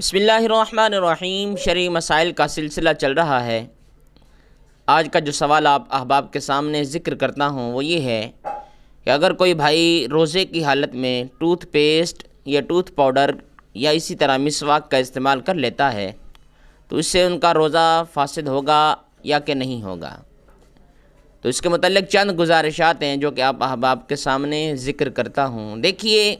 بسم اللہ الرحمن الرحیم۔ شرعی مسائل کا سلسلہ چل رہا ہے۔ آج کا جو سوال آپ احباب کے سامنے ذکر کرتا ہوں وہ یہ ہے کہ اگر کوئی بھائی روزے کی حالت میں ٹوتھ پیسٹ یا ٹوتھ پاؤڈر یا اسی طرح مسواک کا استعمال کر لیتا ہے تو اس سے ان کا روزہ فاسد ہوگا یا کہ نہیں ہوگا۔ تو اس کے متعلق چند گزارشات ہیں جو کہ آپ احباب کے سامنے ذکر کرتا ہوں۔ دیکھیے،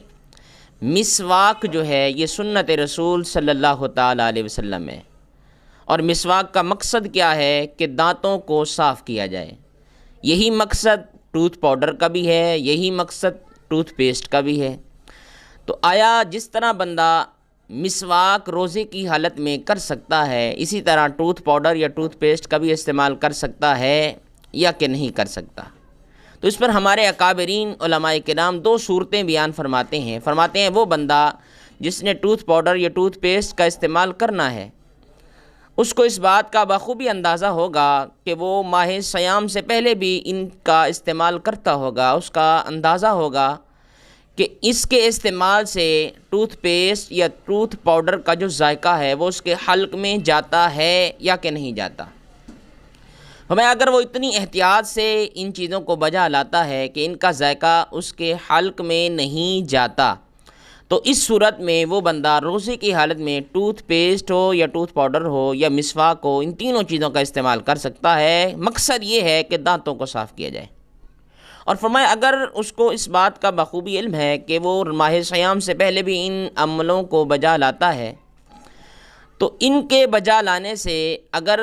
مسواک جو ہے یہ سنت رسول صلی اللہ تعالیٰ علیہ وسلم ہے، اور مسواک کا مقصد کیا ہے کہ دانتوں کو صاف کیا جائے۔ یہی مقصد ٹوتھ پاؤڈر کا بھی ہے، یہی مقصد ٹوتھ پیسٹ کا بھی ہے۔ تو آیا جس طرح بندہ مسواک روزے کی حالت میں کر سکتا ہے، اسی طرح ٹوتھ پاؤڈر یا ٹوتھ پیسٹ کا بھی استعمال کر سکتا ہے یا کہ نہیں کر سکتا؟ تو اس پر ہمارے اکابرین علماء کرام دو صورتیں بیان فرماتے ہیں وہ بندہ جس نے ٹوتھ پاؤڈر یا ٹوتھ پیسٹ کا استعمال کرنا ہے، اس کو اس بات کا بخوبی اندازہ ہوگا کہ وہ ماہ صیام سے پہلے بھی ان کا استعمال کرتا ہوگا۔ اس کا اندازہ ہوگا کہ اس کے استعمال سے ٹوتھ پیسٹ یا ٹوتھ پاؤڈر کا جو ذائقہ ہے وہ اس کے حلق میں جاتا ہے یا کہ نہیں جاتا۔ ہمیں اگر وہ اتنی احتیاط سے ان چیزوں کو بجا لاتا ہے کہ ان کا ذائقہ اس کے حلق میں نہیں جاتا، تو اس صورت میں وہ بندہ روزے کی حالت میں ٹوتھ پیسٹ ہو یا ٹوتھ پاؤڈر ہو یا مسواک ہو، ان تینوں چیزوں کا استعمال کر سکتا ہے۔ مقصد یہ ہے کہ دانتوں کو صاف کیا جائے۔ اور فرمایا اگر اس کو اس بات کا بخوبی علم ہے کہ وہ ماہ صیام سے پہلے بھی ان عملوں کو بجا لاتا ہے، تو ان کے بجا لانے سے اگر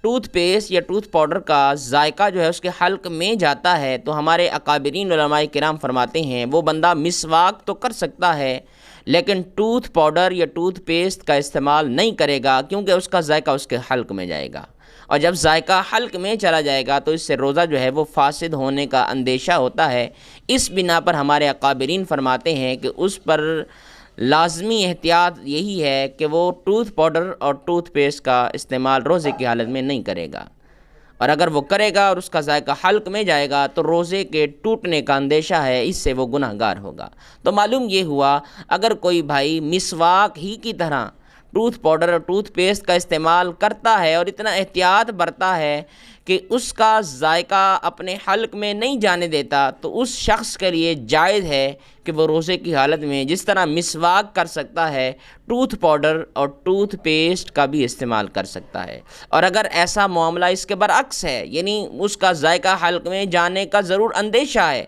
ٹوتھ پیسٹ یا ٹوتھ پاؤڈر کا ذائقہ جو ہے اس کے حلق میں جاتا ہے تو ہمارے اکابرین علماء کرام فرماتے ہیں وہ بندہ مسواک تو کر سکتا ہے لیکن ٹوتھ پاؤڈر یا ٹوتھ پیسٹ کا استعمال نہیں کرے گا، کیونکہ اس کا ذائقہ اس کے حلق میں جائے گا، اور جب ذائقہ حلق میں چلا جائے گا تو اس سے روزہ جو ہے وہ فاسد ہونے کا اندیشہ ہوتا ہے۔ اس بنا پر ہمارے اکابرین فرماتے ہیں کہ اس پر لازمی احتیاط یہی ہے کہ وہ ٹوتھ پاؤڈر اور ٹوتھ پیسٹ کا استعمال روزے کی حالت میں نہیں کرے گا، اور اگر وہ کرے گا اور اس کا ذائقہ حلق میں جائے گا تو روزے کے ٹوٹنے کا اندیشہ ہے، اس سے وہ گناہ گار ہوگا۔ تو معلوم یہ ہوا اگر کوئی بھائی مسواک ہی کی طرح ٹوتھ پاؤڈر اور ٹوتھ پیسٹ کا استعمال کرتا ہے اور اتنا احتیاط برتا ہے کہ اس کا ذائقہ اپنے حلق میں نہیں جانے دیتا، تو اس شخص کے لیے جائز ہے کہ وہ روزے کی حالت میں جس طرح مسواک کر سکتا ہے، ٹوتھ پاؤڈر اور ٹوتھ پیسٹ کا بھی استعمال کر سکتا ہے۔ اور اگر ایسا معاملہ اس کے برعکس ہے، یعنی اس کا ذائقہ حلق میں جانے کا ضرور اندیشہ ہے،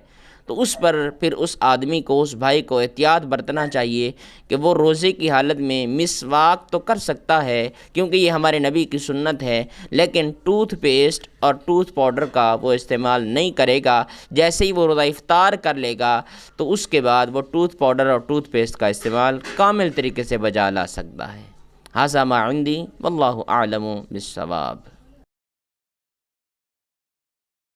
تو اس پر پھر اس آدمی کو، اس بھائی کو احتیاط برتنا چاہیے کہ وہ روزے کی حالت میں مسواک تو کر سکتا ہے کیونکہ یہ ہمارے نبی کی سنت ہے، لیکن ٹوتھ پیسٹ اور ٹوتھ پاؤڈر کا وہ استعمال نہیں کرے گا۔ جیسے ہی وہ روزہ افطار کر لے گا تو اس کے بعد وہ ٹوتھ پاؤڈر اور ٹوتھ پیسٹ کا استعمال کامل طریقے سے بجا لا سکتا ہے۔ ھذا ما عندی واللہ اعلم بالصواب۔